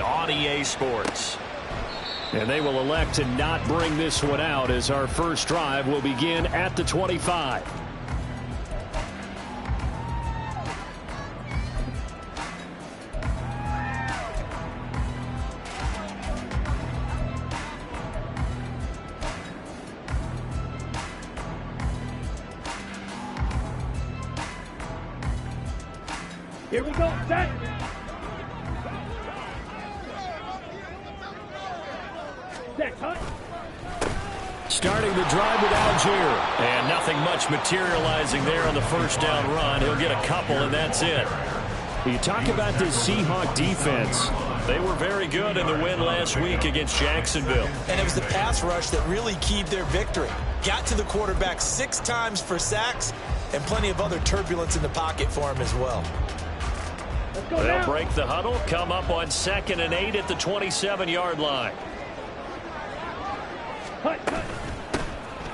today on EA Sports. And they will elect to not bring this one out as our first drive will begin at the 25. Here we go, set. Starting the drive with Algier. And nothing much materializing there on the first down run. He'll get a couple, and that's it. You talk about this Seahawk defense. They were very good in the win last week against Jacksonville. And it was the pass rush that really keyed their victory. Got to the quarterback 6 times for sacks and plenty of other turbulence in the pocket for him as well. They'll break the huddle, come up on 2nd and 8 at the 27-yard line.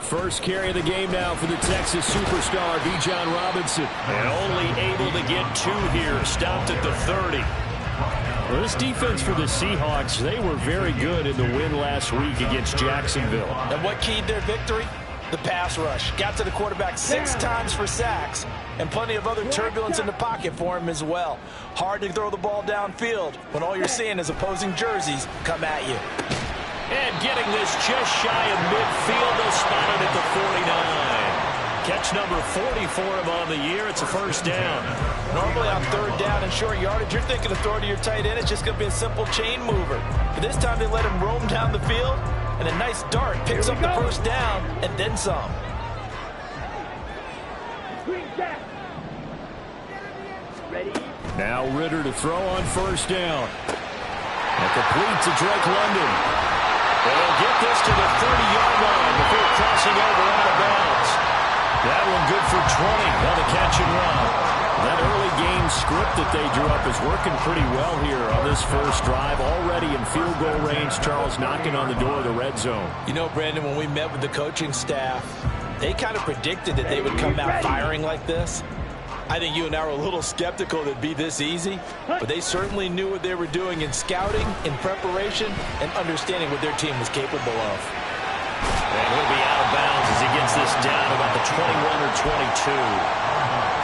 First carry of the game now for the Texas superstar, Bijan Robinson. And only able to get 2 here, stopped at the 30. Well, this defense for the Seahawks, they were very good in the win last week against Jacksonville. And what keyed their victory? The pass rush. Got to the quarterback 6 times for sacks and plenty of other turbulence in the pocket for him as well. Hard to throw the ball downfield when all you're seeing is opposing jerseys come at you. And getting this just shy of midfield, they'll spot it at the 49. Catch number 40 for him on the year. It's a first down. Normally on 3rd down and short yardage, you're thinking of throwing to your tight end. It's just going to be a simple chain mover. But this time they let him roam down the field, and a nice dart picks up the first down and then some. Now Ritter to throw on first down. And complete to Drake London. They'll get this to the 30-yard line before crossing over out of bounds. That one good for 20 on the catch and run. That early game script that they drew up is working pretty well here on this first drive. Already in field goal range, Charles knocking on the door of the red zone. You know, Brandon, when we met with the coaching staff, they kind of predicted that they would come out firing like this. I think you and I were a little skeptical that it'd be this easy, but they certainly knew what they were doing in scouting, in preparation, and understanding what their team was capable of. And he'll be out of bounds as he gets this down about the 21 or 22.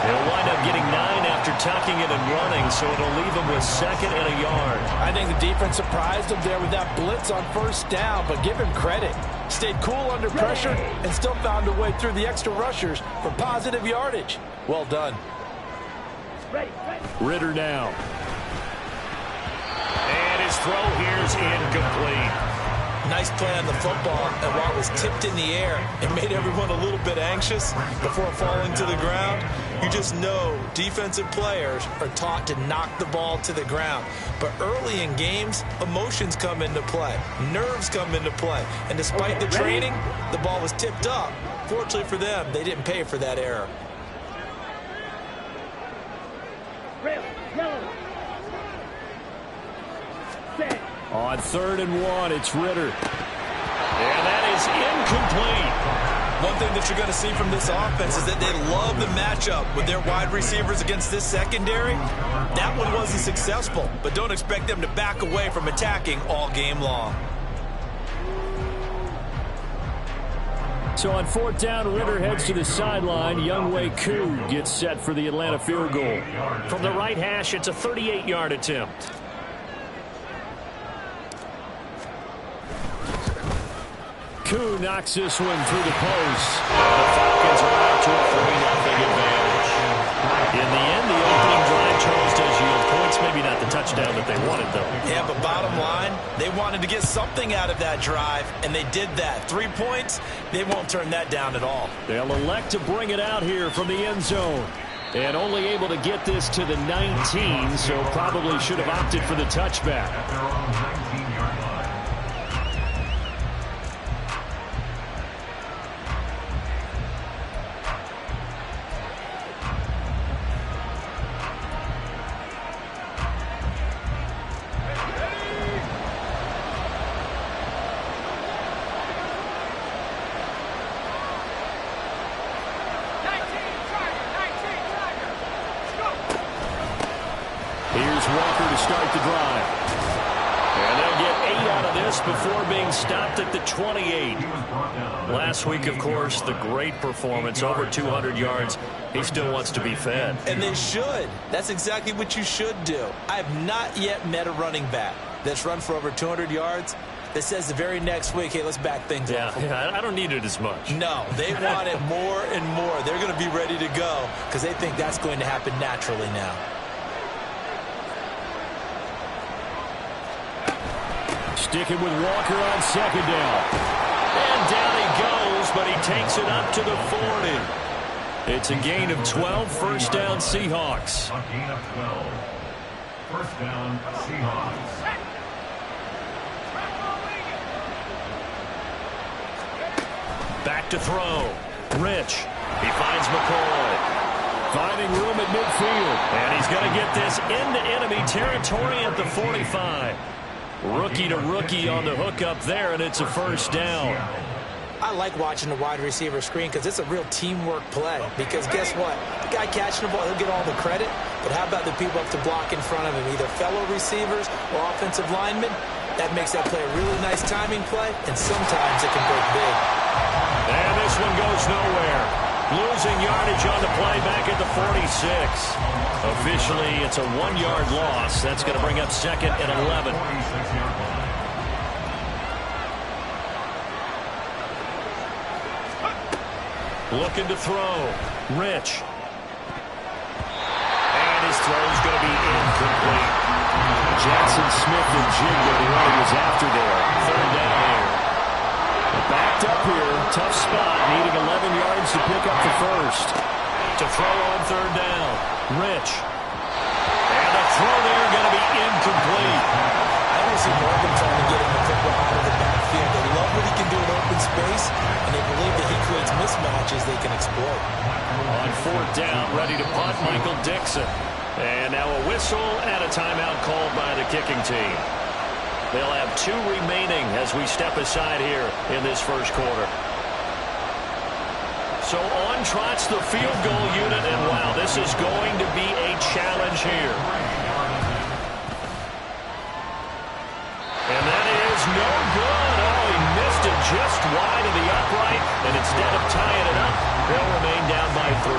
He'll wind up getting 9 after tucking it and running, so it'll leave him with 2nd and a yard. I think the defense surprised him there with that blitz on first down, but give him credit. Stayed cool under pressure and still found a way through the extra rushers for positive yardage. Well done. Ritter now. And his throw here's incomplete. Nice play on the football, and while it was tipped in the air, it made everyone a little bit anxious before falling to the ground. You just know defensive players are taught to knock the ball to the ground. But early in games, emotions come into play. Nerves come into play. And despite the training, the ball was tipped up. Fortunately for them, they didn't pay for that error. On 3rd and 1, it's Ritter. And that is incomplete. One thing that you're going to see from this offense is that they love the matchup with their wide receivers against this secondary. That one wasn't successful, but don't expect them to back away from attacking all game long. So on 4th down, Ritter heads to the sideline. Younghoe Koo gets set for the Atlanta field goal. From the right hash, it's a 38-yard attempt. Koo knocks this one through the post. The Falcons are out to a 3-0 advantage. In the end, the opening drive, Charles, does yield points. Maybe not the touchdown that they wanted, though. Yeah, but bottom line, they wanted to get something out of that drive, and they did that. 3 points, they won't turn that down at all. They'll elect to bring it out here from the end zone. And only able to get this to the 19, so probably should have opted for the touchback. Here's Walker to start the drive. loss before being stopped at the 28. Last week, of course, the great performance, over 200 yards. He still wants to be fed. And they should. That's exactly what you should do. I have not yet met a running back that's run for over 200 yards that says the very next week, hey, let's back things up. Yeah, I don't need it as much. No, they want it more and more. They're going to be ready to go because they think that's going to happen naturally now. Sticking with Walker on second down. And down he goes, but he takes it up to the 40. It's a gain of 12, first down Seahawks. A gain of 12. First down, Seahawks. Back to throw. Rich. He finds McCoy. Finding room at midfield. And he's going to get this into enemy territory at the 45. Rookie to rookie on the hook up there, and it's a first down. I like watching the wide receiver screen because it's a real teamwork play. Because guess what? The guy catching the ball, he'll get all the credit. But how about the people up to block in front of him, either fellow receivers or offensive linemen? That makes that play a really nice timing play, and sometimes it can break big. And this one goes nowhere. Losing yardage on the play back at the 46. Officially, it's a 1-yard loss. That's going to bring up second and 11. Looking to throw. Rich. And his throw's going to be incomplete. Jackson Smith and Jigba, the one he was after there. Third down here. Backed up here. Tough spot. Needing 11 yards to pick up the first. To throw on third down. Rich. And the throw there going to be incomplete. I don't see Morgan trying to get him the football out of the backfield. They love what he can do in open space, and they believe that he creates mismatches they can exploit. On fourth down, ready to punt, Michael Dixon. And now a whistle and a timeout called by the kicking team. They'll have 2 remaining as we step aside here in this first quarter. So on trots the field goal unit, and wow, this is going to be a challenge here. And that is no good. Oh, he missed it just wide of the upright, and instead of tying it up, they'll remain down by 3.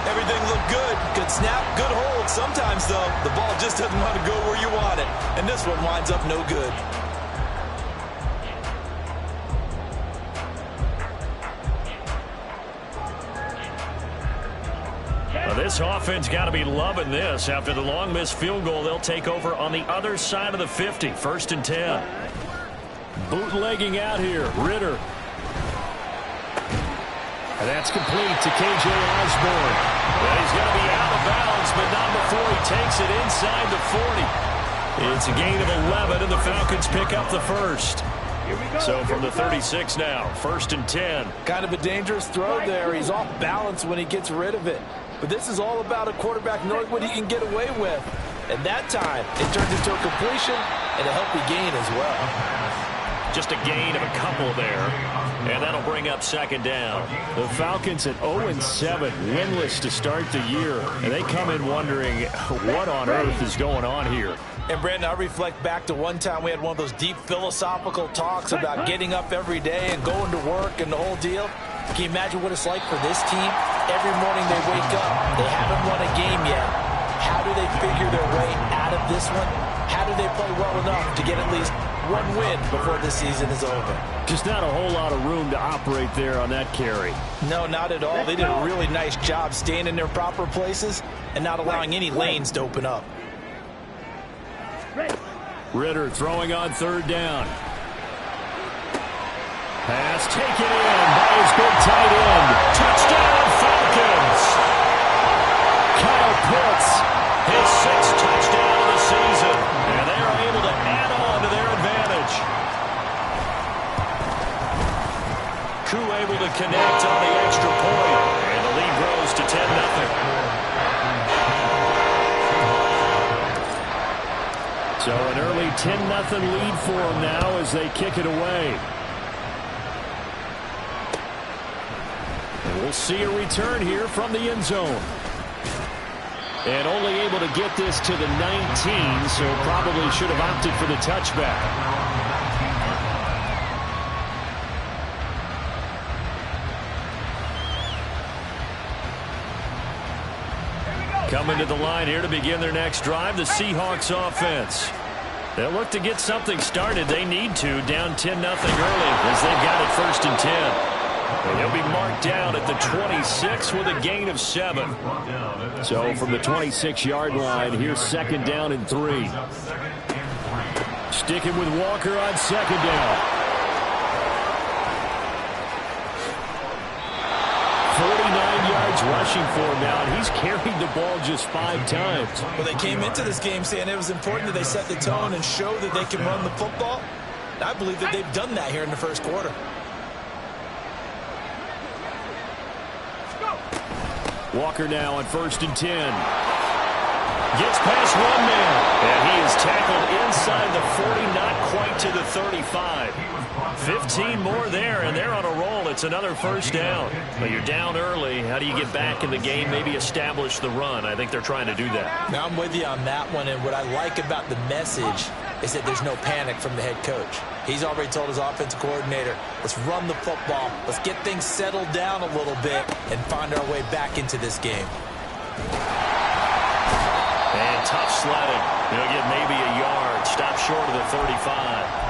Everything looked good. Good snap, good hold. Sometimes, though, the ball just doesn't want to go where you want it. And this one winds up no good. This offense got to be loving this. After the long missed field goal, they'll take over on the other side of the 50. First and 10. Bootlegging out here. Ritter. And that's complete to K.J. Osborne. Well, he's going to be out of bounds, but not before he takes it inside the 40. It's a gain of 11, and the Falcons pick up the first. So from the 36 now, first and 10. Kind of a dangerous throw there. He's off balance when he gets rid of it. But this is all about a quarterback knowing what he can get away with. And that time, it turns into a completion and a healthy gain as well. Just a gain of a couple there. And that'll bring up second down. The Falcons at 0-7, winless to start the year. And they come in wondering what on earth is going on here. And, Brandon, I reflect back to one time we had one of those deep philosophical talks about getting up every day and going to work and the whole deal. Can you imagine what it's like for this team? Every morning they wake up. They haven't won a game yet. How do they figure their way out of this one? How do they play well enough to get at least one win before this season is over? Just not a whole lot of room to operate there on that carry. No, not at all. They did a really nice job staying in their proper places and not allowing any lanes to open up. Ritter throwing on third down. Pass taken in by his big tight end. Touchdown Falcons! Kyle Pitts. His 6th touchdown of the season. And they are able to add on to their advantage. Koo able to connect on the extra point. And the lead grows to 10-0. So an early 10-0 lead for them now as they kick it away. And we'll see a return here from the end zone. And only able to get this to the 19, so probably should have opted for the touchback. Coming to the line here to begin their next drive, the Seahawks offense. They'll look to get something started. They need to, down 10-0 early as they've got it 1st and 10. And he'll be marked down at the 26 with a gain of 7. So from the 26-yard line, here's 2nd down and 3. Sticking with Walker on 2nd down. 49 yards rushing for him now, and he's carried the ball just 5 times. Well, they came into this game saying it was important that they set the tone and show that they can run the football. And I believe that they've done that here in the first quarter. Walker now on 1st and 10. Gets past one man, and he is tackled inside the 40, not quite to the 35. 15 more there, and they're on a roll. It's another 1st down. But you're down early. How do you get back in the game, maybe establish the run? I think they're trying to do that. Now, I'm with you on that one, and what I like about the message is that there's no panic from the head coach. He's already told his offensive coordinator, let's run the football, let's get things settled down a little bit and find our way back into this game. And tough sledding. He'll get maybe a yard. Stop short of the 35.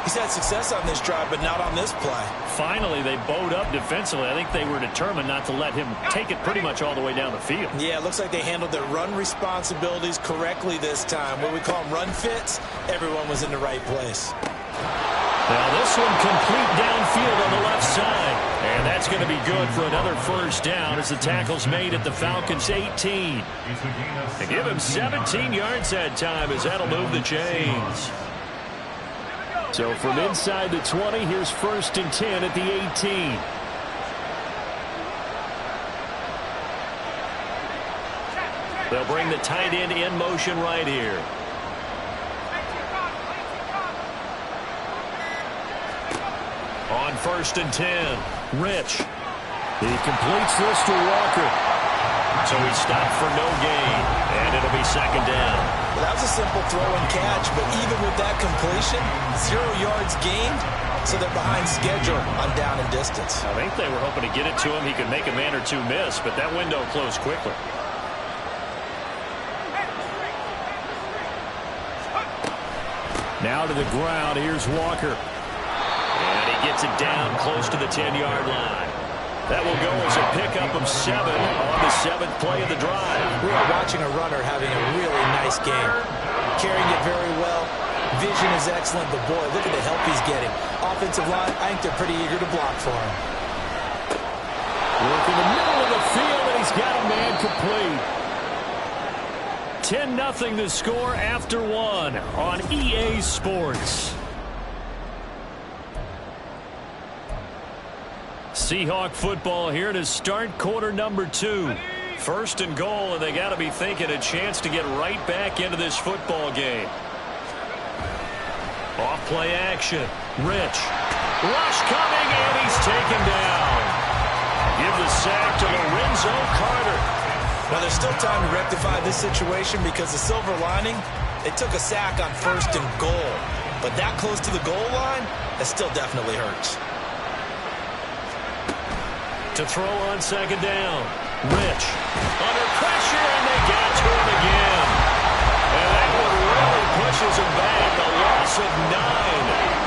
He's had success on this drive, but not on this play. Finally, they bowed up defensively. I think they were determined not to let him take it pretty much all the way down the field. Yeah, it looks like they handled their run responsibilities correctly this time. What we call them run fits, everyone was in the right place. Now this one complete downfield on the left side. And that's going to be good for another 1st down as the tackle's made at the Falcons' 18. They give him 17 yards that time as that'll move the chains. So from inside the 20, here's 1st and 10 at the 18. They'll bring the tight end in motion right here. On 1st and 10, Rich. He completes this to Walker. So he stopped for no gain, and it'll be 2nd down. Well, that was a simple throw and catch, but even with that completion, 0 yards gained, so they're behind schedule on down and distance. I think they were hoping to get it to him. He could make a man or two miss, but that window closed quickly. Now to the ground. Here's Walker. And he gets it down close to the 10-yard line. That will go as a pickup of 7 on the 7th play of the drive. We are watching a runner having a really nice game. Carrying it very well. Vision is excellent, but boy, look at the help he's getting. Offensive line, I think they're pretty eager to block for him. Work in the middle of the field, and he's got a man complete. 10-0 the score after 1 on EA Sports. Seahawk football here to start quarter number 2. 1st and goal, and they got to be thinking a chance to get right back into this football game. Off play action. Rich. Rush coming, and he's taken down. Give the sack to Lorenzo Carter. Now, there's still time to rectify this situation because the silver lining, they took a sack on 1st and goal. But that close to the goal line, that still definitely hurts. To throw on 2nd down. Rich. Under pressure, and they get to him again. And that one really pushes him back. A loss of 9.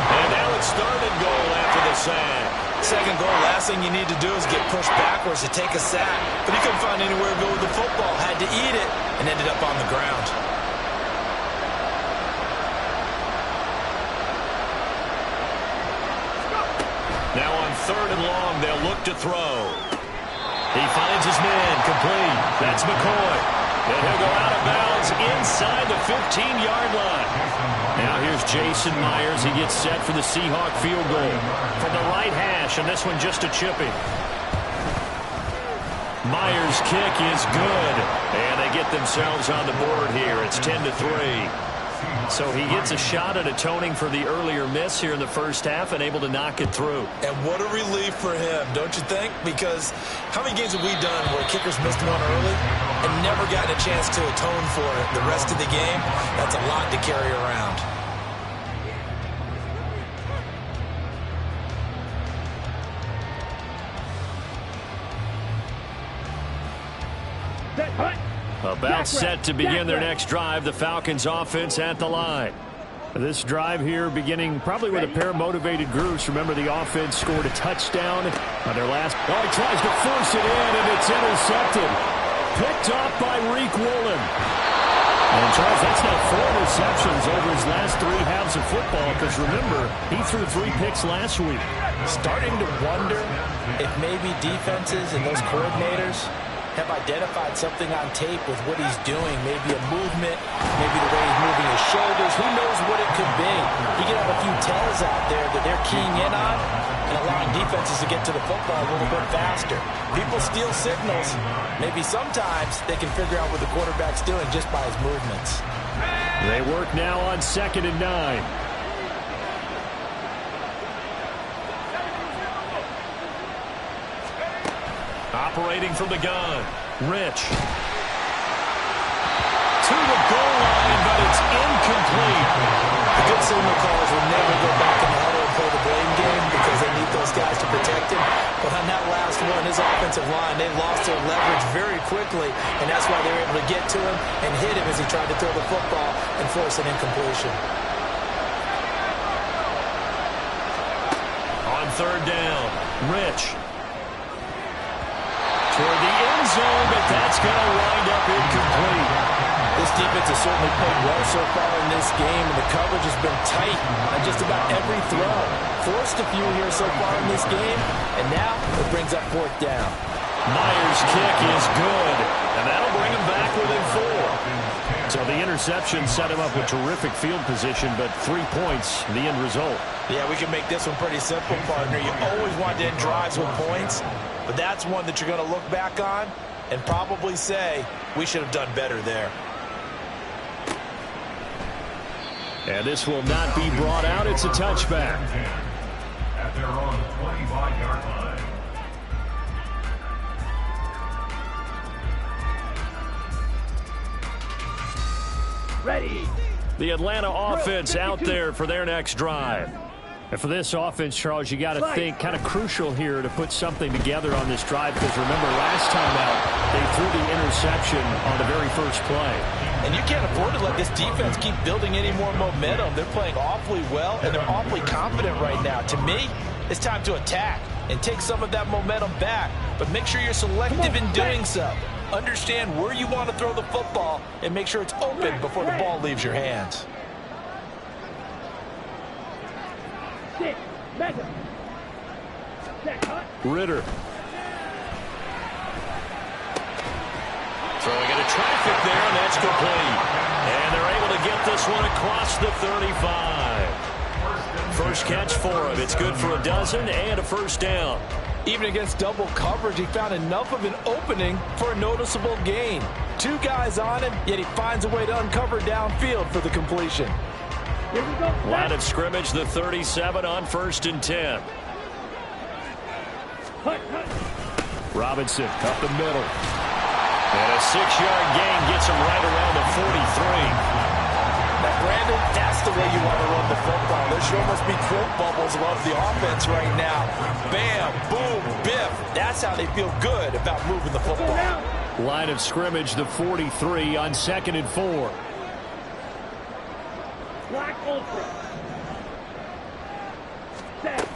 And now it's 3rd and goal after the sack. 2nd goal, last thing you need to do is get pushed backwards to take a sack. But he couldn't find anywhere to go with the football. Had to eat it and ended up on the ground. Now on 3rd and long, they'll look to throw. He finds his man complete. That's McCoy. And he'll go out of bounds inside the 15-yard line. Now here's Jason Myers. He gets set for the Seahawk field goal from the right hash, and this one just a chipping. Myers' kick is good, and they get themselves on the board here. It's 10-3. So he gets a shot at atoning for the earlier miss here in the first half and able to knock it through. And what a relief for him, don't you think? Because how many games have we done where kickers missed one early and never gotten a chance to atone for it the rest of the game? That's a lot to carry around. About set to begin their next drive. The Falcons offense at the line. This drive here beginning probably with a pair of motivated groups. Remember, the offense scored a touchdown on their last. Oh, he tries to force it in, and it's intercepted. Picked off by Reek Woolen. And, Charles, that's now 4 receptions over his last 3 halves of football, because, remember, he threw 3 picks last week. Starting to wonder if maybe defenses and those coordinators have identified something on tape with what he's doing. Maybe a movement, maybe the way he's moving his shoulders. Who knows what it could be? He could have a few tells out there that they're keying in on and allowing defenses to get to the football a little bit faster. People steal signals. Maybe sometimes they can figure out what the quarterback's doing just by his movements. They work now on 2nd and 9. Operating from the gun. Rich. To the goal line, but it's incomplete. The good signal callers will never go back in the huddle and play the blame game because they need those guys to protect him. But on that last one, his offensive line, they lost their leverage very quickly, and that's why they were able to get to him and hit him as he tried to throw the football and force an incompletion. On 3rd down, Rich. Toward the end zone, but that's going to wind up incomplete. This defense has certainly played well so far in this game, and the coverage has been tight on just about every throw. Forced a few here so far in this game, and now it brings up 4th down. Myers' kick is good, and that'll bring him back within 4. So the interception set him up with terrific field position, but 3 points, the end result. Yeah, we can make this one pretty simple, partner. You always want to end drives with points, but that's one that you're going to look back on and probably say, we should have done better there. And this will not be brought out. It's a touchback. At their own 25-yard line. Ready. The Atlanta offense out there for their next drive. And for this offense, Charles, you got to think kind of crucial here to put something together on this drive, because remember last time out they threw the interception on the very first play. And you can't afford to let this defense keep building any more momentum. They're playing awfully well, and they're awfully confident right now. To me, it's time to attack and take some of that momentum back, but make sure you're selective in doing so. Understand where you want to throw the football and make sure it's open before the ball leaves your hands. Ritter. Throwing into traffic there, and that's complete. And they're able to get this one across the 35. First catch for him. It's good for a dozen and a 1st down. Even against double coverage, he found enough of an opening for a noticeable gain. 2 guys on him, yet he finds a way to uncover downfield for the completion. Line of scrimmage, the 37 on 1st and 10. Robinson up the middle. And a 6-yard gain gets him right around the 43. Now, Brandon, that's the way you want to run the football. There sure must be quote bubbles above the offense right now. Bam, boom, biff. That's how they feel good about moving the football. Line of scrimmage, the 43 on 2nd and 4. Black Ultra. Set.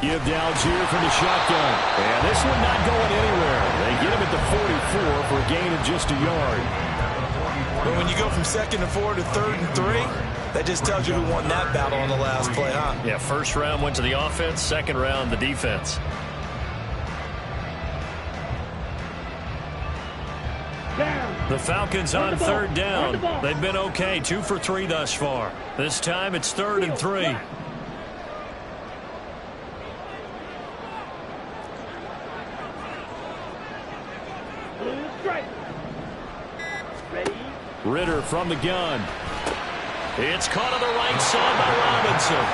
Give to Algier from the shotgun. And this one not going anywhere. They get him at the 44 for a gain of just a yard. But when you go from 2nd and 4 to 3rd and 3, that just tells you who won that battle on the last play, huh? Yeah, 1st round went to the offense, 2nd round the defense. The Falcons on 3rd down. They've been okay, 2 for 3 thus far. This time it's 3rd and 3. Ritter from the gun. It's caught on the right side by Robinson.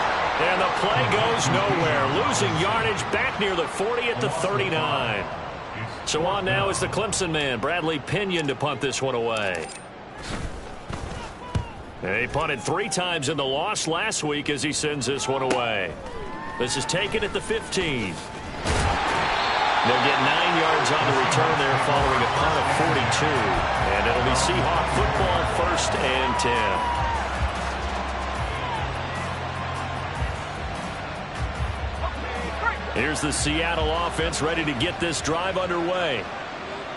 And the play goes nowhere. Losing yardage back near the 40 at the 39. So on now is the Clemson man, Bradley Pinion, to punt this one away. He punted 3 times in the loss last week as he sends this one away. This is taken at the 15. They'll get 9 yards on the return there following a punt of 42. And it'll be Seahawk football, 1st and 10. Here's the Seattle offense ready to get this drive underway.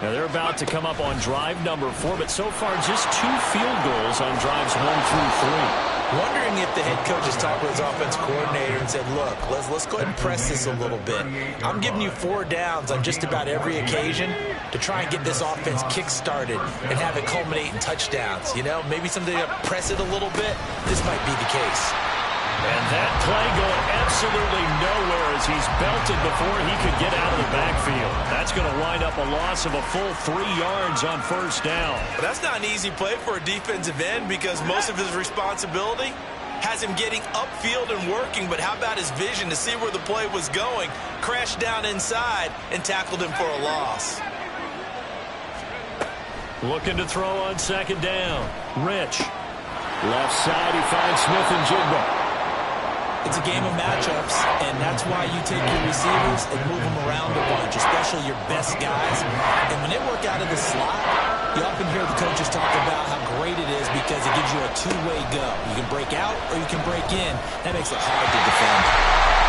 Now they're about to come up on drive number 4, but so far just 2 field goals on drives 1 through 3. Wondering if the head coach has talked with his offense coordinator and said, look, let's go ahead and press this a little bit. I'm giving you 4 downs on just about every occasion to try and get this offense kick-started and have it culminate in touchdowns. You know, maybe something to press it a little bit. This might be the case. And that play going absolutely nowhere as he's belted before he could get out of the backfield. That's going to wind up a loss of a full 3 yards on 1st down. But that's not an easy play for a defensive end because most of his responsibility has him getting upfield and working. But how about his vision to see where the play was going, crashed down inside, and tackled him for a loss. Looking to throw on 2nd down. Rich. Left side, he finds Smith and Jigba. It's a game of matchups, and that's why you take your receivers and move them around a bunch, especially your best guys. And when they work out of the slot, you often hear the coaches talk about how great it is because it gives you a 2-way go. You can break out or you can break in. That makes it hard to defend.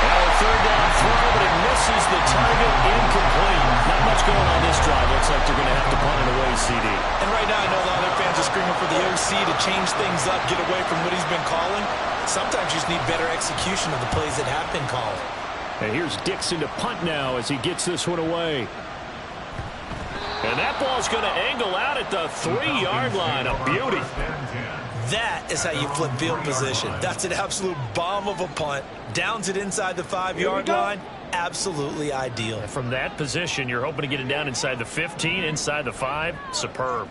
Now a 3rd down throw, but it misses the target, incomplete. Not much going on this drive. Looks like they're going to have to punt it away, CD. And right now I know a lot of their fans are screaming for the OC to change things up, get away from what he's been calling. Sometimes you just need better execution of the plays that have been called. And here's Dixon to punt now as he gets this one away. And that ball's going to angle out at the 3-yard line. A beauty. That is how you flip field position. That's an absolute bomb of a punt. Downs it inside the 5-yard line. Absolutely ideal. And from that position, you're hoping to get it down inside the 15, inside the 5. Superb.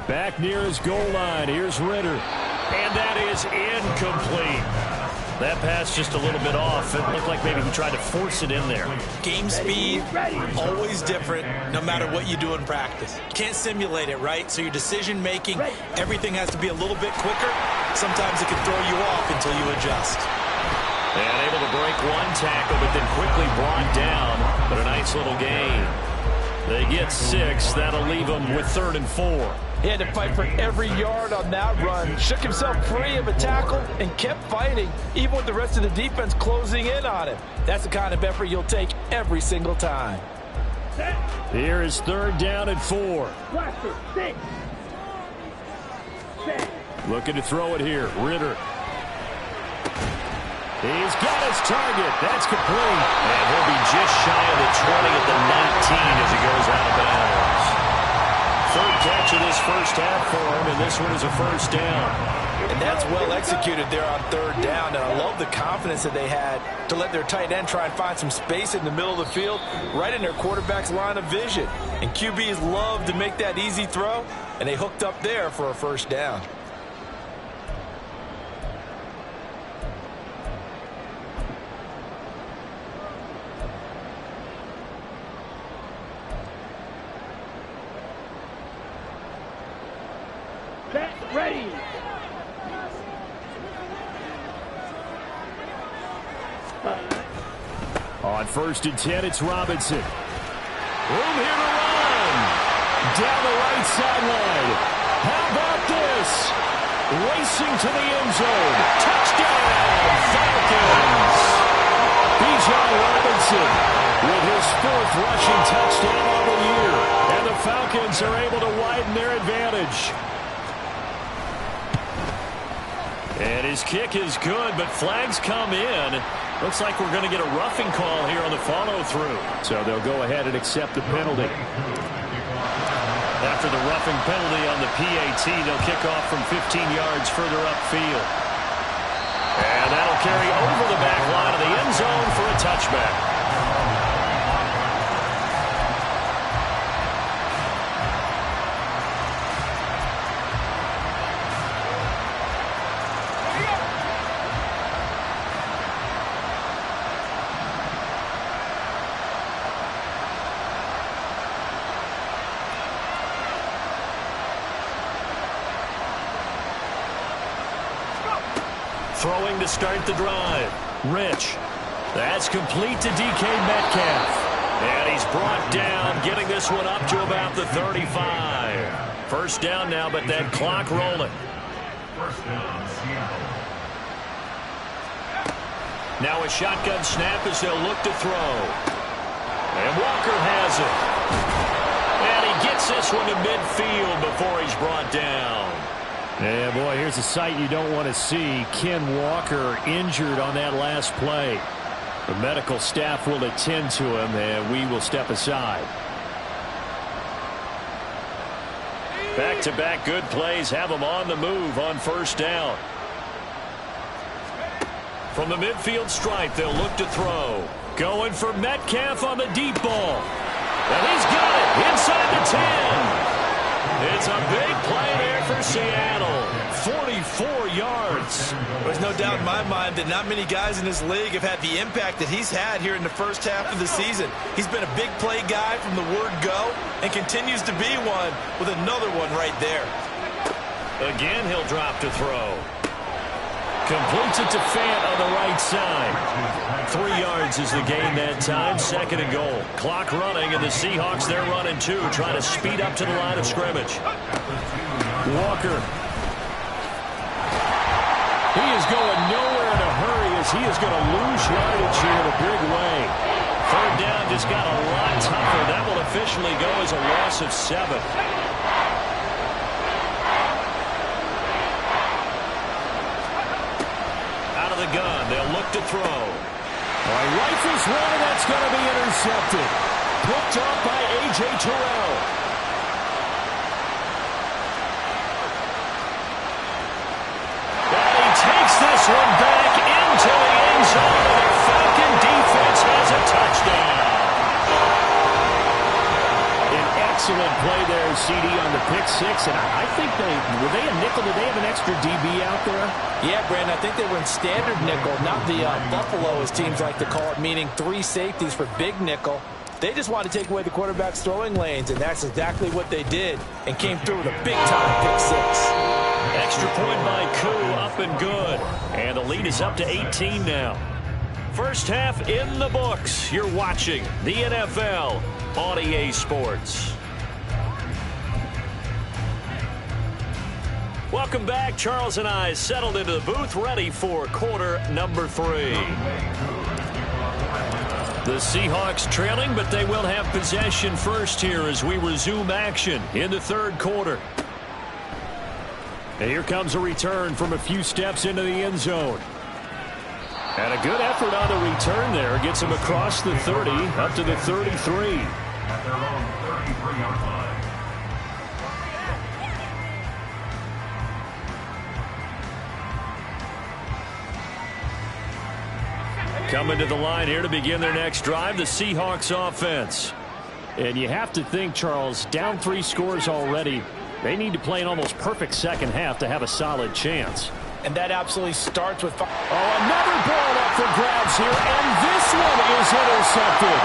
Back near his goal line. Here's Ritter. And that is incomplete. That pass just a little bit off. It looked like maybe he tried to force it in there. Game speed, always different, no matter what you do in practice. You can't simulate it, right? So your decision making, everything has to be a little bit quicker. Sometimes it can throw you off until you adjust. And able to break 1 tackle, but then quickly brought down. But a nice little gain. They get 6. That'll leave them with 3rd and 4. He had to fight for every yard on that run. Shook himself free of a tackle and kept fighting, even with the rest of the defense closing in on him. That's the kind of effort you'll take every single time. Here is 3rd down and 4. Looking to throw it here. Ritter. He's got his target. That's complete. And he'll be just shy of the 20 at the 19 as he goes out of bounds. 3rd catch of this 1st half for him, and this one is a 1st down. And that's well executed there on 3rd down. And I love the confidence that they had to let their tight end try and find some space in the middle of the field, right in their quarterback's line of vision. And QBs love to make that easy throw, and they hooked up there for a 1st down. Ready. On 1st and 10, it's Robinson. Room here to run. Down the right sideline. How about this? Racing to the end zone. Touchdown, Falcons. Bijan Robinson with his 4th rushing touchdown of the year. And the Falcons are able to widen their advantage. And his kick is good, but flags come in. Looks like we're going to get a roughing call here on the follow-through. So they'll go ahead and accept the penalty. After the roughing penalty on the PAT, they'll kick off from 15 yards further upfield. And that'll carry over the back line of the end zone for a touchback. throwing to start the drive. Rich. That's complete to DK Metcalf. And he's brought down, getting this one up to about the 35. First down now, but that clock rolling. First down, Seattle. Now a shotgun snap as they'll look to throw. And Walker has it. And he gets this one to midfield before he's brought down. Yeah, boy, here's a sight you don't want to see. Ken Walker injured on that last play. The medical staff will attend to him, and we will step aside. Back-to-back good plays have them on the move on first down. From the midfield stripe, they'll look to throw. Going for Metcalf on the deep ball. And he's got it inside the 10. It's a big play there for Seattle. 44 yards. There's no doubt in my mind that not many guys in this league have had the impact that he's had here in the first half of the season. He's been a big play guy from the word go and continues to be one with another one right there. Again, he'll drop to throw. Completes it to Fant on the right side. 3 yards is the gain that time. Second and goal. Clock running, and the Seahawks, they're running too, trying to speed up to the line of scrimmage. Walker. He is going nowhere in a hurry as he is going to lose yardage here in a big way. Third down just got a lot tougher. That will officially go as a loss of 7. Out of the gun, they'll look to throw. Rifles one, and that's going to be intercepted. Picked up by A.J. Terrell. Takes this one back into the end zone. The Falcon defense has a touchdown. An excellent play there, CD, on the pick six. And I think were they a nickel? Did they have an extra DB out there? Yeah, Brandon, I think they were in standard nickel, not the Buffalo, as teams like to call it, meaning 3 safeties for big nickel. They just wanted to take away the quarterback's throwing lanes, and that's exactly what they did, and came through with a big-time pick six. Extra point by Koo, up and good. And the lead is up to 18 now. First half in the books. You're watching the NFL on EA Sports. Welcome back. Charles and I settled into the booth, ready for quarter number 3. The Seahawks trailing, but they will have possession first here as we resume action in the third quarter. And here comes a return from a few steps into the end zone. And a good effort on the return there. Gets him across the 30, up to the 33. At their own 33-yard line. Coming to the line here to begin their next drive, the Seahawks offense. And you have to think, Charles, down 3 scores already. They need to play an almost perfect second half to have a solid chance. And that absolutely starts with... another ball up for grabs here, and this one is intercepted.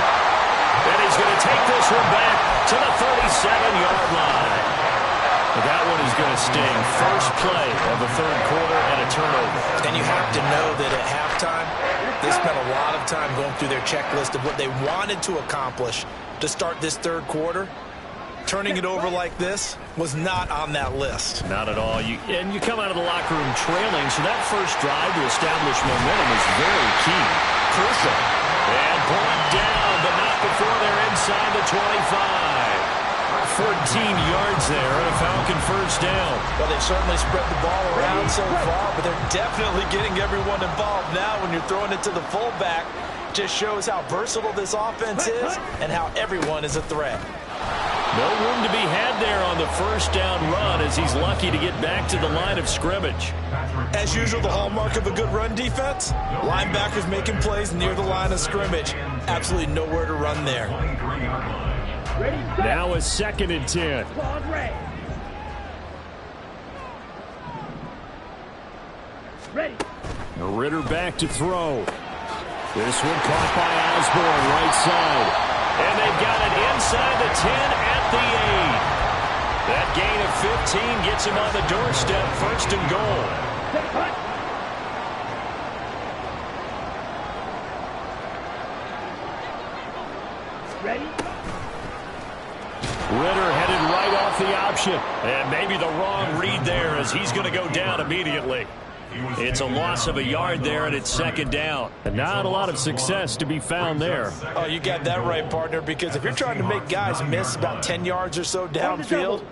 And he's going to take this one back to the 37-yard line. That one is going to sting. First play of the third quarter and a turnover. And you have to know that at halftime, they spent a lot of time going through their checklist of what they wanted to accomplish to start this third quarter. Turning it over like this was not on that list. Not at all. You come out of the locker room trailing, so that first drive to establish momentum is very key. Crucial. And brought down, but not before they're inside the 25. 14 yards there and a Falcon first down. Well, they've certainly spread the ball around so far, but they're definitely getting everyone involved now when you're throwing it to the fullback. Just shows how versatile this offense is and how everyone is a threat. No room to be had there on the first down run as he's lucky to get back to the line of scrimmage. As usual, the hallmark of a good run defense, linebackers making plays near the line of scrimmage. Absolutely nowhere to run there. Now a 2nd and 10. Ready. Ritter back to throw. This one caught by Osborne, right side. And they've got it inside the 10 at the 8. That gain of 15 gets him on the doorstep, 1st and goal. off the option. And maybe the wrong read there as he's going to go down immediately. It's a loss of a yard there, and it's second down. And not a lot of success to be found there. Oh, you got that right, partner, because if you're trying to make guys miss about 10 yards or so downfield,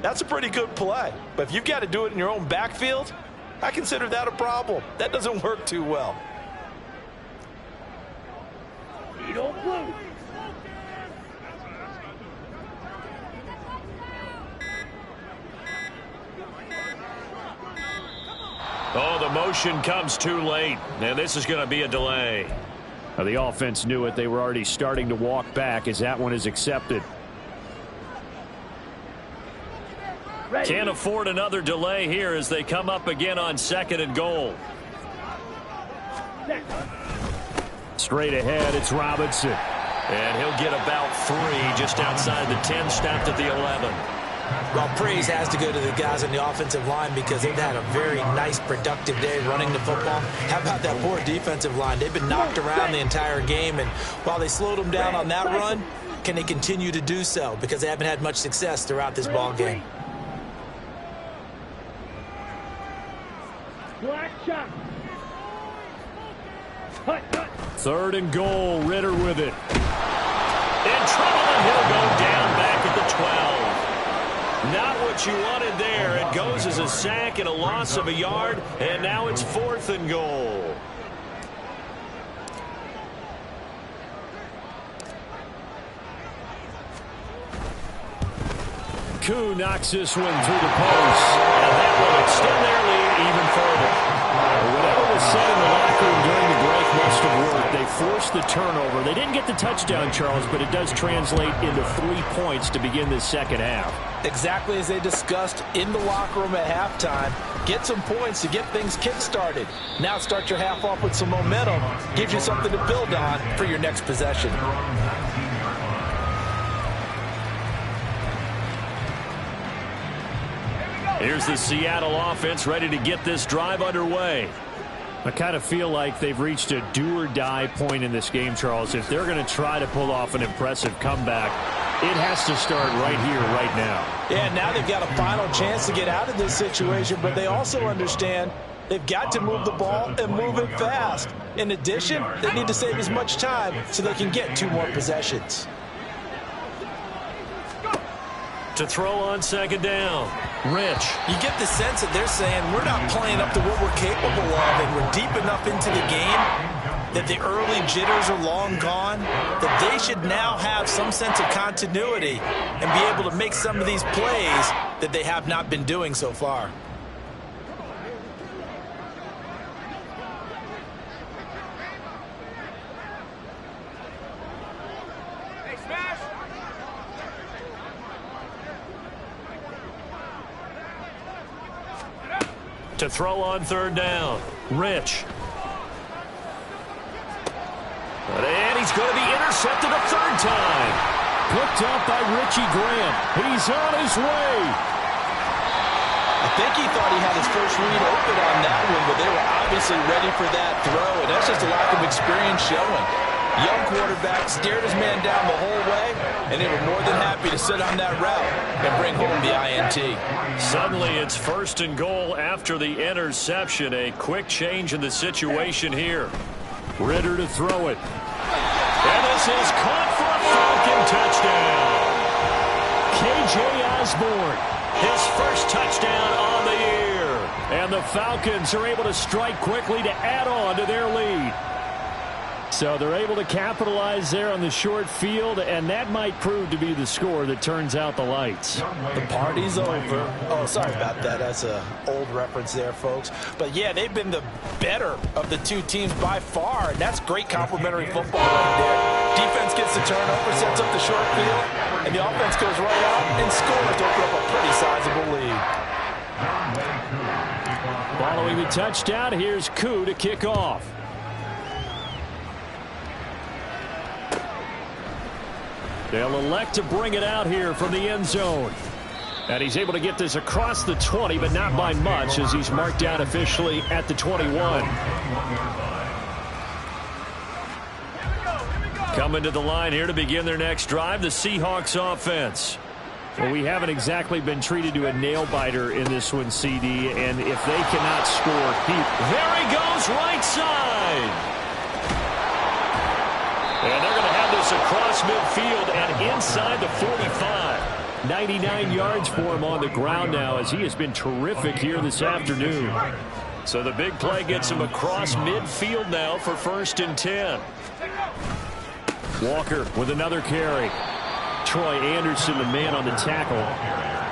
that's a pretty good play. But if you've got to do it in your own backfield, I consider that a problem. That doesn't work too well. You don't blue. Oh, the motion comes too late, and this is going to be a delay. Now, the offense knew it. They were already starting to walk back as that one is accepted. Can't afford another delay here as they come up again on 2nd and goal. Straight ahead, it's Robinson. And he'll get about 3 just outside the 10, stopped at the 11. Well, praise has to go to the guys on the offensive line because they've had a very nice, productive day running the football. How about that poor defensive line? They've been knocked around the entire game, and while they slowed them down on that run, can they continue to do so? Because they haven't had much success throughout this ball game. Black shot. 3rd and goal, Ritter with it. In trouble, and he'll go down back at the 12. Not what you wanted there. It goes as a sack and a loss of a yard, and now it's 4th and goal. Koo knocks this one through the post. And that will extend their lead even further. Whatever was said in the locker room during the break must have worked. They forced the turnover. They didn't get the touchdown, Charles, but it does translate into 3 points to begin this second half. Exactly as they discussed in the locker room at halftime. Get some points to get things kick-started. Now start your half off with some momentum. Gives you something to build on for your next possession. Here's the Seattle offense ready to get this drive underway. I kind of feel like they've reached a do-or-die point in this game, Charles. If they're going to try to pull off an impressive comeback, it has to start right here, right now. Yeah, now they've got a final chance to get out of this situation, but they also understand they've got to move the ball and move it fast. In addition, they need to save as much time so they can get 2 more possessions. To throw on 2nd down. Rich. You get the sense that they're saying we're not playing up to what we're capable of, and we're deep enough into the game that the early jitters are long gone, that they should now have some sense of continuity and be able to make some of these plays that they have not been doing so far. To throw on 3rd down. Rich. And he's going to be intercepted a 3rd time. Picked up by Richie Grant. He's on his way. I think he thought he had his first read open on that one, but they were obviously ready for that throw, and that's just a lack of experience showing. Young quarterback stared his man down the whole way, and they were more than happy to sit on that route and bring home the INT. Suddenly it's 1st and goal after the interception. A quick change in the situation here. Ritter to throw it. And this is caught for a Falcon touchdown. K.J. Osborne. His first touchdown on the year. And the Falcons are able to strike quickly to add on to their lead. So they're able to capitalize there on the short field, and that might prove to be the score that turns out the lights. The party's over. Oh, sorry about that. That's an old reference there, folks. But, yeah, they've been the better of the 2 teams by far, and that's great complimentary football right there. Defense gets the turnover, sets up the short field, and the offense goes right out and scores to open up a pretty sizable lead. Following the touchdown, here's Koo to kick off. They'll elect to bring it out here from the end zone. And he's able to get this across the 20, but not by much as he's marked down officially at the 21. Coming to the line here to begin their next drive, the Seahawks offense. Well, we haven't exactly been treated to a nail-biter in this one, CD, and if they cannot score, there he goes, right side. And they're going to have this across midfield and inside the 45. 99 yards for him on the ground now, as he has been terrific here this afternoon. So the big play gets him across midfield now for 1st and 10. Walker with another carry. Troy Anderson, the man on the tackle.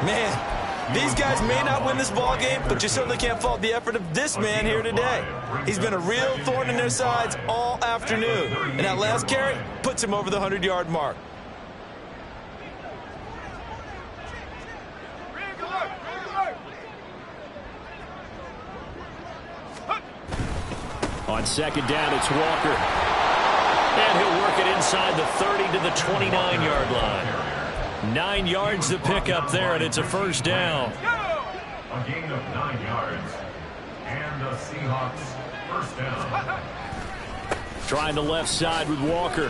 Man, these guys may not win this ball game, but you certainly can't fault the effort of this man here today. He's been a real thorn in their sides all afternoon. And that last carry puts him over the 100-yard mark. On 2nd down, it's Walker. And he'll work it inside the 30 to the 29-yard line. 9 yards to pick up there, and it's a 1st down. A gain of 9 yards. And the Seahawks 1st down. Trying the left side with Walker.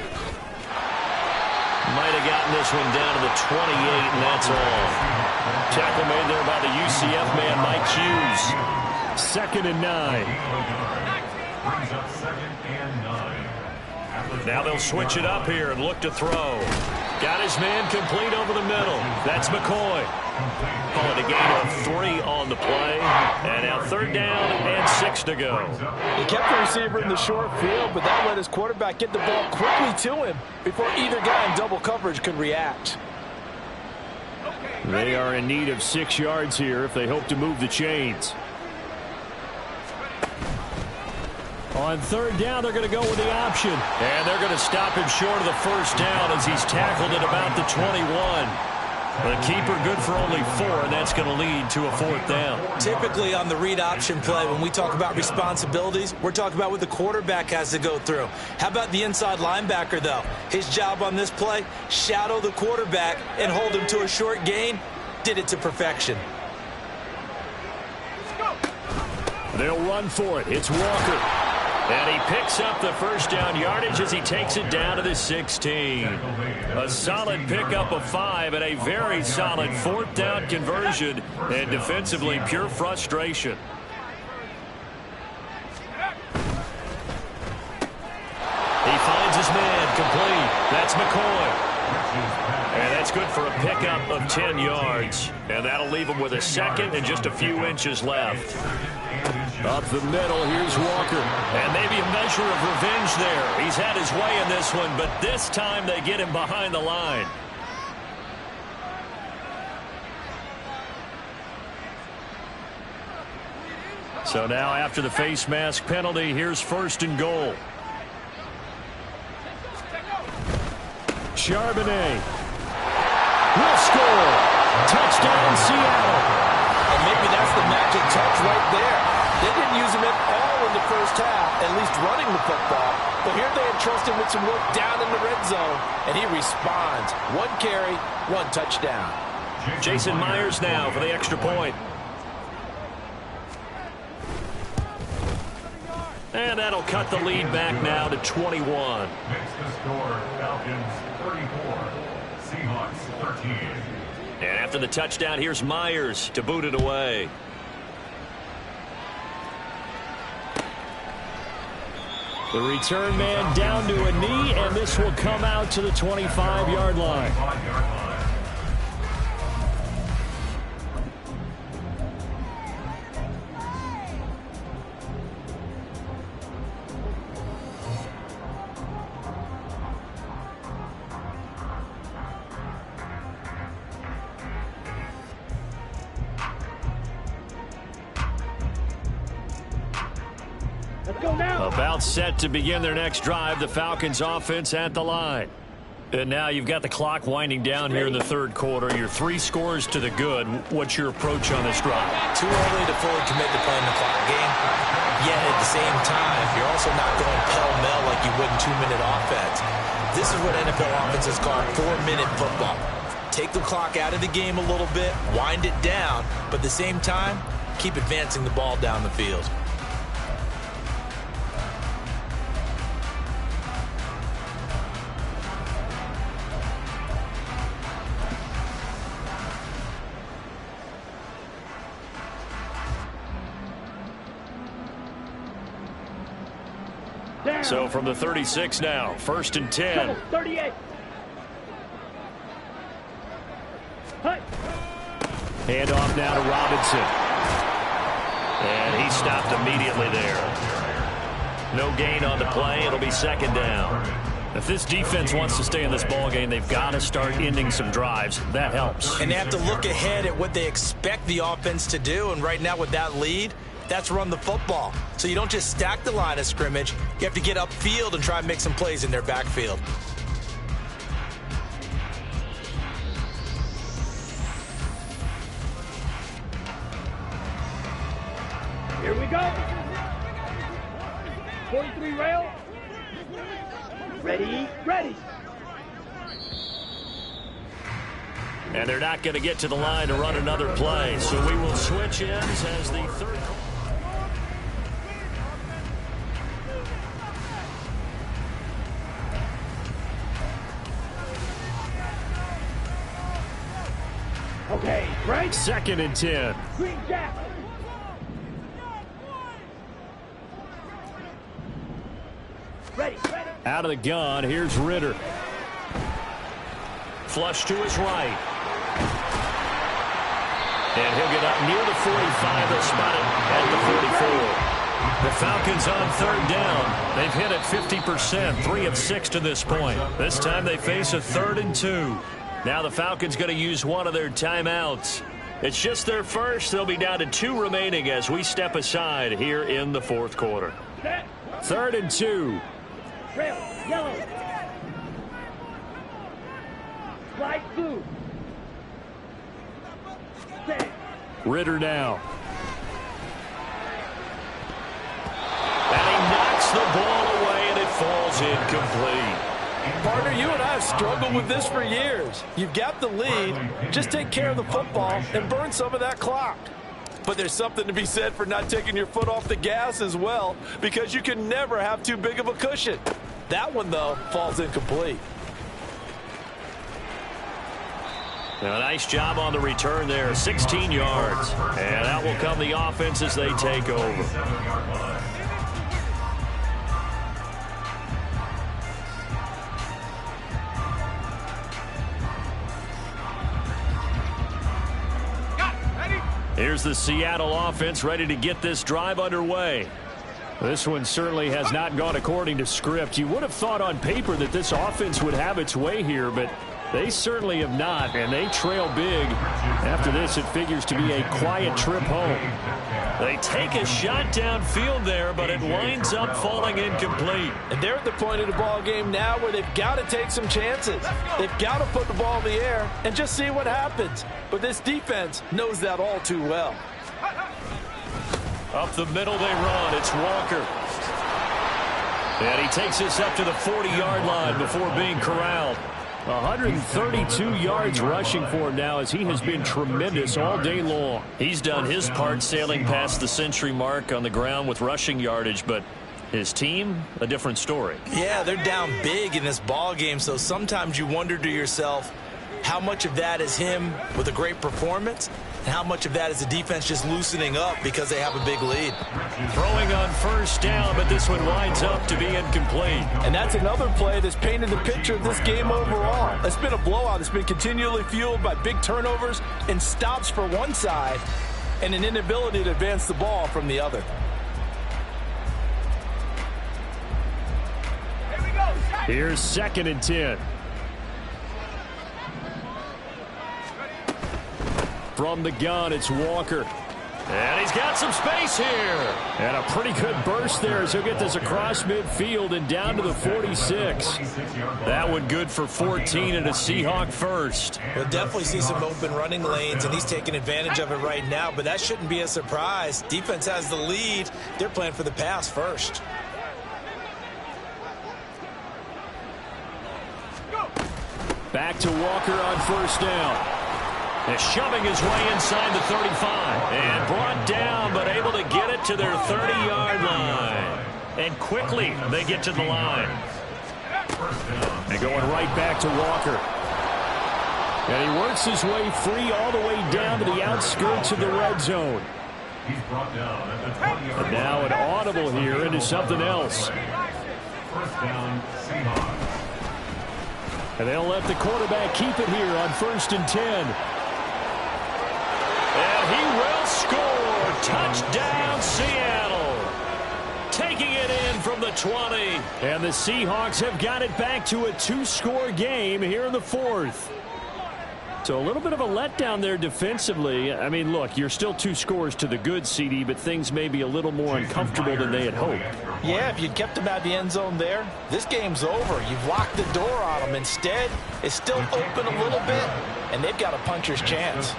Might have gotten this one down to the 28, and that's all. Tackle made there by the UCF man, Mike Hughes. 2nd and 9. Brings up 2nd and 9. Now they'll switch it up here and look to throw. Got his man complete over the middle. That's McCoy. Call it a gain of 3 on the play. And now 3rd down and 6 to go. He kept the receiver in the short field, but that let his quarterback get the ball quickly to him before either guy in double coverage could react. They are in need of 6 yards here if they hope to move the chains. On 3rd down, they're going to go with the option. And they're going to stop him short of the 1st down as he's tackled at about the 21. The keeper good for only 4, and that's going to lead to a 4th down. Typically on the read option play, when we talk about responsibilities, we're talking about what the quarterback has to go through. How about the inside linebacker, though? His job on this play, shadow the quarterback and hold him to a short gain. Did it to perfection. They'll run for it. It's Walker. And he picks up the 1st down yardage as he takes it down to the 16. A solid pickup of 5 and a very solid 4th down conversion. And defensively, pure frustration. He finds his man complete. That's McCoy. And that's good for a pickup of 10 yards. And that'll leave him with a 2nd and just a few inches left. Up the middle, here's Walker. And maybe a measure of revenge there. He's had his way in this one, but this time they get him behind the line. So now after the face mask penalty, here's 1st and goal. Charbonnet will score. Touchdown, Seattle. And maybe that's the magic touch right there. They didn't use him at all in the 1st half, at least running the football. But here they entrust him with some work down in the red zone, and he responds. 1 carry, 1 touchdown. Jason Myers now for the extra point. And that'll cut the lead back now to 21. Makes the score Falcons 34, Seahawks 13. And after the touchdown, here's Myers to boot it away. The return man down to a knee, and this will come out to the 25-yard line. About set to begin their next drive, the Falcons offense at the line. And now you've got the clock winding down here in the 3rd quarter. Your 3 scores to the good. What's your approach on this drive? Too early to fully commit to playing the clock game. Yet at the same time, you're also not going pell-mell like you would in 2-minute offense. This is what NFL offenses call 4-minute football. Take the clock out of the game a little bit, wind it down, but at the same time, keep advancing the ball down the field. So from the 36 now, 1st and 10. 38. Hand off now to Robinson. And he stopped immediately there. No gain on the play. It'll be 2nd down. If this defense wants to stay in this ball game, they've got to start ending some drives. That helps. And they have to look ahead at what they expect the offense to do. And right now with that lead, that's run the football. So you don't just stack the line of scrimmage. You have to get upfield and try and make some plays in their backfield. Here we go. 43 rail. Ready, ready. And they're not going to get to the line to run another play. So we will switch ends as the 3rd. Okay, right. 2nd and 10. Green jack. Ready, ready. Out of the gun, here's Ritter. Flush to his right. And he'll get up near the 45. They'll spot it at the 44. The Falcons on 3rd down. They've hit it 50%, 3 of 6 to this point. This time they face a 3rd and 2. Now the Falcons going to use one of their timeouts. It's just their first. They'll be down to 2 remaining as we step aside here in the 4th quarter. 3rd and 2. Rail, yellow. Light blue. Set. Ritter now. And he knocks the ball away, and it falls incomplete. Partner, you and I have struggled with this for years. You've got the lead. Just take care of the football and burn some of that clock. But there's something to be said for not taking your foot off the gas as well, because you can never have too big of a cushion. That one, though, falls incomplete. A nice job on the return there, 16 yards. And out will come the offense as they take over. Here's the Seattle offense ready to get this drive underway. This one certainly has not gone according to script. You would have thought on paper that this offense would have its way here, but they certainly have not, and they trail big. After this, it figures to be a quiet trip home. They take a shot downfield there, but it winds up falling incomplete. And they're at the point of the ball game now where they've got to take some chances. They've got to put the ball in the air and just see what happens. But this defense knows that all too well. Up the middle they run. It's Walker. And he takes us up to the 40-yard line before being corralled. 132 yards rushing for him now as he has been tremendous all day long. He's done his part sailing past the century mark on the ground with rushing yardage, but his team, a different story. Yeah, they're down big in this ball game, so sometimes you wonder to yourself how much of that is him with a great performance and how much of that is the defense just loosening up because they have a big lead. Throwing on first down, but this one winds up to be incomplete. And that's another play that's painted the picture of this game overall. It's been a blowout. It's been continually fueled by big turnovers and stops for one side and an inability to advance the ball from the other. Here's 2nd and 10. From the gun, it's Walker. And he's got some space here. And a pretty good burst there as he'll get this across midfield and down to the 46. That one good for 14 and a Seahawk first. We'll definitely see some open running lanes, and he's taking advantage of it right now, but that shouldn't be a surprise. Defense has the lead. They're playing for the pass first. Back to Walker on first down. Is shoving his way inside the 35. And brought down, but able to get it to their 30-yard line. And quickly, they get to the line. And going right back to Walker. And he works his way free all the way down to the outskirts of the red zone. He's brought down at the 20-yard line. And now an audible here into something else. First down, Seahawks. And they'll let the quarterback keep it here on 1st and 10. And he will score. Touchdown, Seattle. Taking it in from the 20. And the Seahawks have got it back to a 2-score game here in the 4th. So a little bit of a letdown there defensively. I mean, look, you're still 2 scores to the good, CD, but things may be a little more uncomfortable than they had hoped. Yeah, if you'd kept them out the end zone there, this game's over. You've locked the door on them. Instead, it's still open a little bit, and they've got a puncher's chance.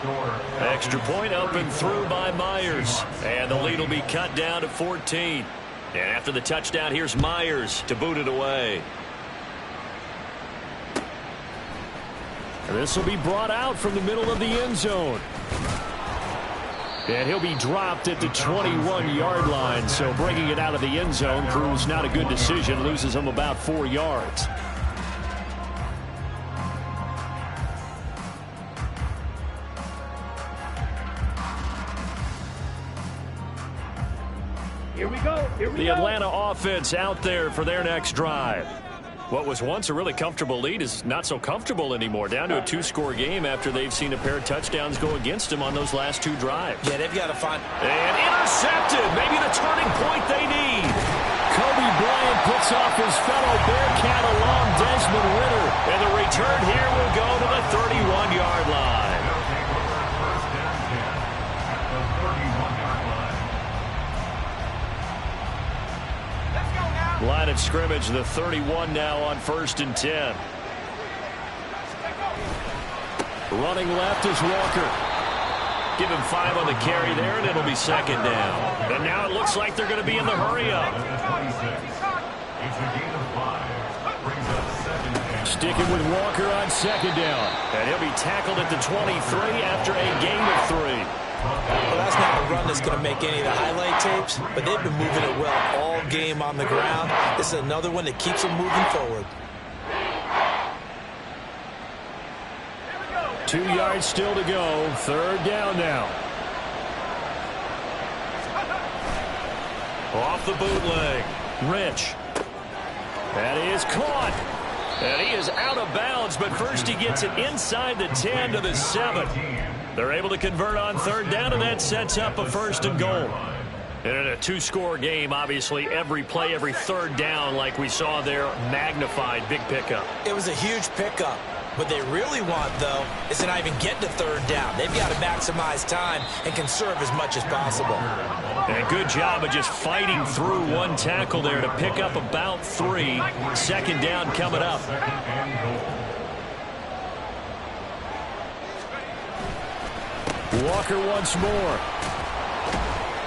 Extra point up and through by Myers. And the lead will be cut down to 14. And after the touchdown, here's Myers to boot it away. This will be brought out from the middle of the end zone. And he'll be dropped at the 21-yard line. So bringing it out of the end zone proves not a good decision. Loses him about 4 yards. Here we go. Here we The go. Atlanta offense out there for their next drive. What was once a really comfortable lead is not so comfortable anymore. Down to a 2-score game after they've seen a pair of touchdowns go against them on those last 2 drives. Yeah, they've got to find... And intercepted. Maybe the turning point they need. Kobe Bryant puts off his fellow Bearcat along Desmond Ritter. And the return here will go to the 31-yard line. They'll take over first and 10 at the 31-yard line. Line of scrimmage, the 31 now on 1st and 10. Running left is Walker. Give him 5 on the carry there, and it'll be 2nd down. And now it looks like they're going to be in the hurry-up. At the 26. It's a gain of 5. Brings up 2nd and Sticking with Walker on 2nd down. And he'll be tackled at the 23 after a gain of 3. Well, that's not a run that's going to make any of the highlight tapes, but they've been moving it well all game on the ground. This is another one that keeps them moving forward. 2 yards still to go. 3rd down now. Off the bootleg. Rich. That is caught. And he is out of bounds, but first he gets it inside the 10 to the 7. They're able to convert on 3rd down, and that sets up a 1st and goal. And in a 2-score game, obviously, every play, every 3rd down, like we saw there, magnified, big pickup. It was a huge pickup. What they really want, though, is to not even get to 3rd down. They've got to maximize time and conserve as much as possible. And a good job of just fighting through one tackle there to pick up about 3. 2nd down coming up. Walker once more.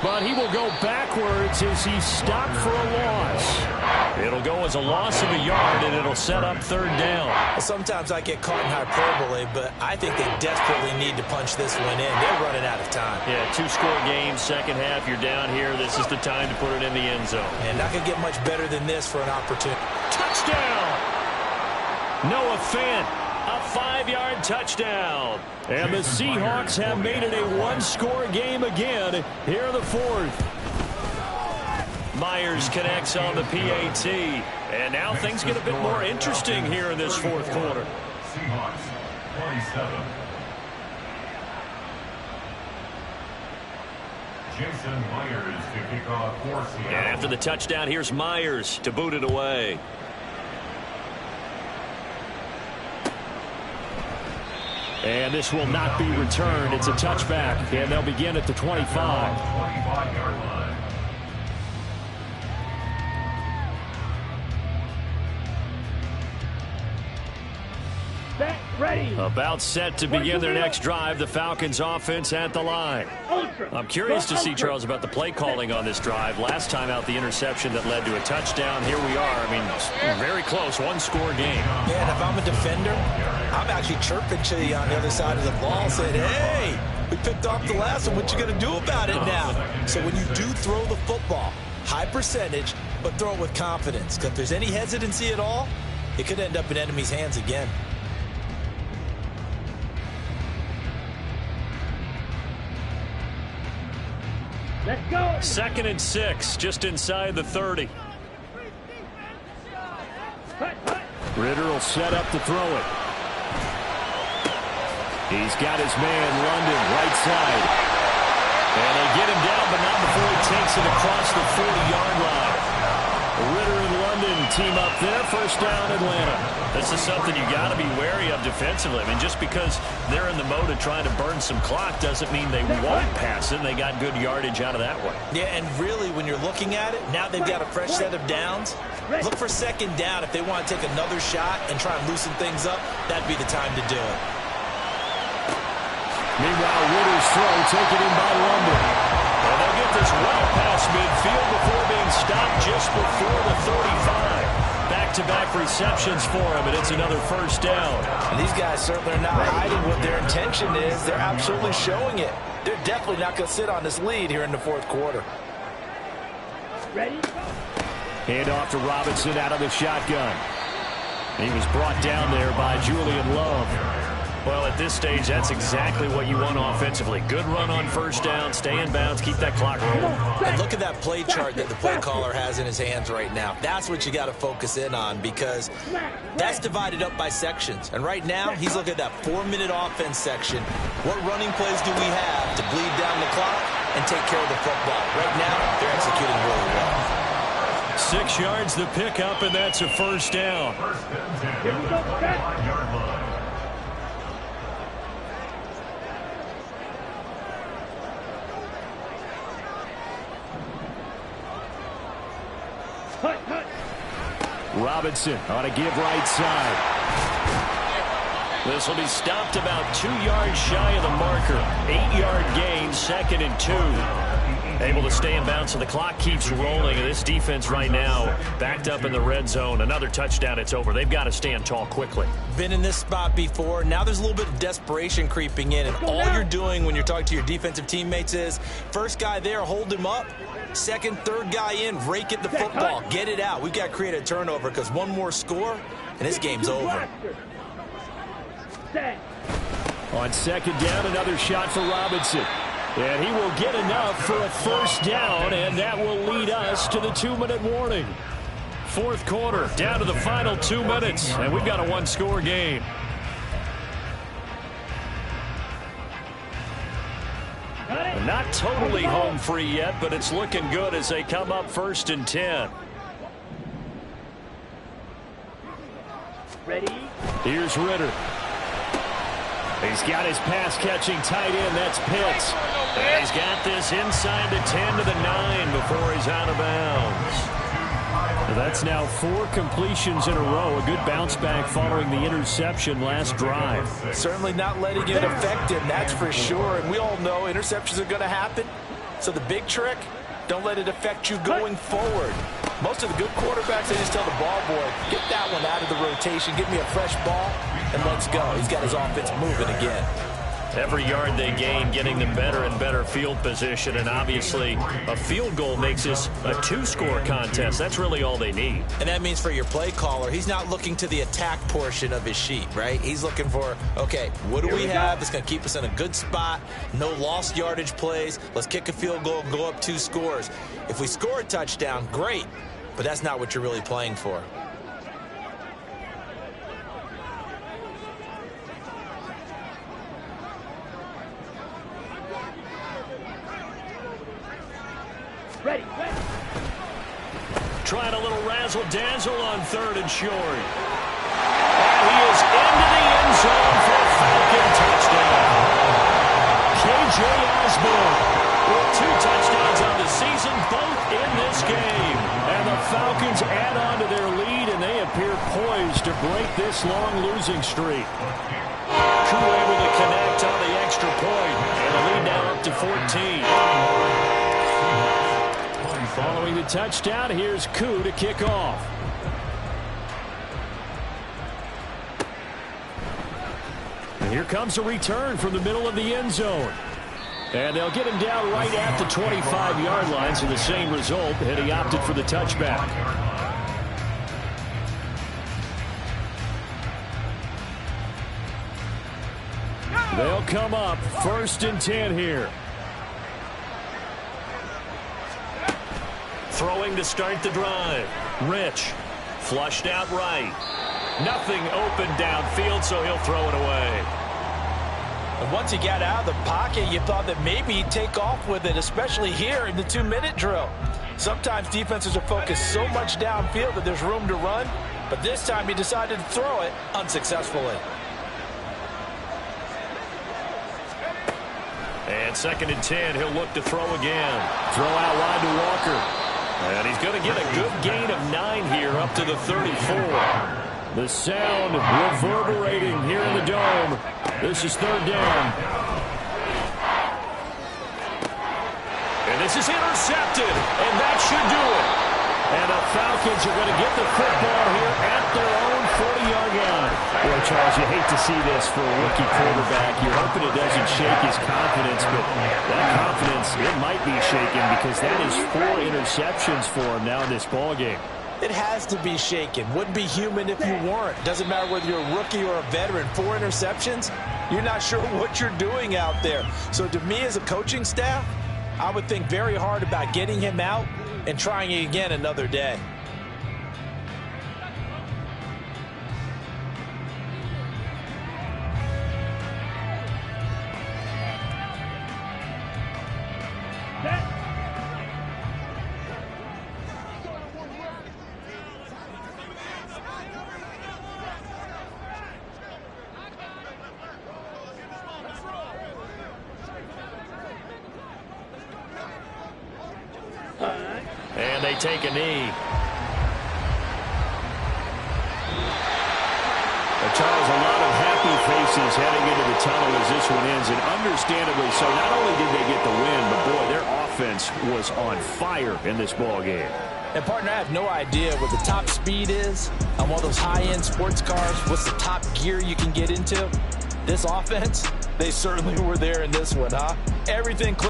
But he will go backwards as he's stopped for a loss. It'll go as a loss of a yard, and it'll set up 3rd down. Sometimes I get caught in hyperbole, but I think they desperately need to punch this one in. They're running out of time. Yeah, 2-score game, 2nd half, you're down here. This is the time to put it in the end zone. And not going to get much better than this for an opportunity. Touchdown! Noah Fant, a 5-yard touchdown. And the Seahawks have made it a 1-score game again here in the 4th. Myers connects on the PAT. And now things get a bit more interesting here in this 4th quarter. Seahawks 27. Jason Myers to kick off for Seattle. And after the touchdown, here's Myers to boot it away. And this will not be returned. It's a touchback, and they'll begin at the 25. 25-yard line. Back, ready. About set to begin their next drive, the Falcons offense at the line. Ultra. I'm curious to see, Ultra. Charles, about the play calling on this drive. Last time out, the interception that led to a touchdown. Here we are. I mean, very close, 1-score game. Yeah, and if I'm a defender, I'm actually chirping to you on the other side of the ball, saying, hey, we picked off the last one. What you going to do about it now? So when you do throw the football, high percentage, but throw it with confidence. Because if there's any hesitancy at all, it could end up in enemy's hands again. Let's go. 2nd and 6, just inside the 30. Ritter will set up to throw it. He's got his man, London, right side. And they get him down, but not before he takes it across the 40-yard line. Ritter and London team up there. First down, Atlanta. This is something you got to be wary of defensively. I mean, just because they're in the mode of trying to burn some clock doesn't mean they won't pass it. They got good yardage out of that one. Yeah, and really, when you're looking at it, now they've got a fresh set of downs. Look for second down if they want to take another shot and try and loosen things up. That'd be the time to do it. Meanwhile, Ritter's throw taken in by London. And they'll get this well past midfield before being stopped just before the 35. Back-to-back receptions for him, and it's another first down. And these guys certainly are not hiding what their intention is. They're absolutely showing it. They're definitely not going to sit on this lead here in the fourth quarter. Ready? Hand off to Robinson out of the shotgun. He was brought down there by Julian Love. Well, at this stage, that's exactly what you want offensively. Good run on first down, stay in bounds, keep that clock rolling. And look at that play chart that the play caller has in his hands right now. That's what you got to focus in on, because that's divided up by sections. And right now, he's looking at that 4-minute offense section. What running plays do we have to bleed down the clock and take care of the football? Right now, they're executing really well. 6 yards the pickup, and that's a first down. First and 10 at the 5-yard line. Robinson ought to give right side. This will be stopped about 2 yards shy of the marker. 8-yard gain, 2nd and 2. Able to stay in bounds, so the clock keeps rolling. And this defense right now backed up in the red zone. Another touchdown, it's over. They've got to stand tall quickly. Been in this spot before. Now there's a little bit of desperation creeping in. And all you're doing when you're talking to your defensive teammates is, first guy there, hold him up. Second, third guy in, rake at the football. Get it out. We've got to create a turnover, because one more score, and this game's over. On second down, another shot for Robinson. And he will get enough for a first down, and that will lead us to the 2-minute warning. Fourth quarter, down to the final 2 minutes, and we've got a one-score game. Not totally home free yet, but it's looking good as they come up 1st and 10. Ready? Here's Ritter. He's got his pass-catching tight end. That's Pitts. And he's got this inside the 10 to the 9 before he's out of bounds. That's now 4 completions in a row. A good bounce back following the interception last drive. Certainly not letting it affect him, that's for sure. And we all know interceptions are going to happen. So the big trick, don't let it affect you going forward. Most of the good quarterbacks, they just tell the ball boy, get that one out of the rotation, give me a fresh ball, and let's go. He's got his offense moving again. Every yard they gain, getting them better and better field position, and obviously a field goal makes this a 2-score contest. That's really all they need. And that means for your play caller, he's not looking to the attack portion of his sheet, right? He's looking for, okay, what do we have that's going to keep us in a good spot? No lost yardage plays. Let's kick a field goal and go up 2 scores. If we score a touchdown, great, but that's not what you're really playing for. Ready. Trying a little razzle-dazzle on 3rd and short. And he is into the end zone for a Falcon touchdown. K.J. Osborne with 2 touchdowns on the season, both in this game. And the Falcons add on to their lead, and they appear poised to break this long losing streak. Koo able to connect on the extra point, and the lead now up to 14. Following the touchdown, here's Koo to kick off. And here comes a return from the middle of the end zone. And they'll get him down right at the 25-yard line, so the same result, and he opted for the touchback. They'll come up 1st and 10 here. Throwing to start the drive. Rich. Flushed out right. Nothing open downfield, so he'll throw it away. And once he got out of the pocket, you thought that maybe he'd take off with it, especially here in the 2-minute drill. Sometimes defenses are focused so much downfield that there's room to run, but this time he decided to throw it unsuccessfully. And 2nd and 10, he'll look to throw again. Throw out wide to Walker. And he's going to get a good gain of 9 here up to the 34. The sound reverberating here in the dome. This is 3rd down. And this is intercepted, and that should do it. And the Falcons are going to get the football here at their own 40-yard line. Boy, Charles, you hate to see this for a rookie quarterback. You're hoping it doesn't shake his confidence, but that confidence, it might be shaken because that is 4 interceptions for him now in this ballgame. It has to be shaken. Wouldn't be human if you weren't. Doesn't matter whether you're a rookie or a veteran. 4 interceptions, you're not sure what you're doing out there. So to me as a coaching staff, I would think very hard about getting him out and trying it again another day. And they take a knee. Charles, a lot of happy faces heading into the tunnel as this one ends, and understandably so. Not only did they get the win, but boy, their offense was on fire in this ball game. And partner, I have no idea what the top speed is on one of those high-end sports cars. What's the top gear you can get into? This offense, they certainly were there in this one, huh? Everything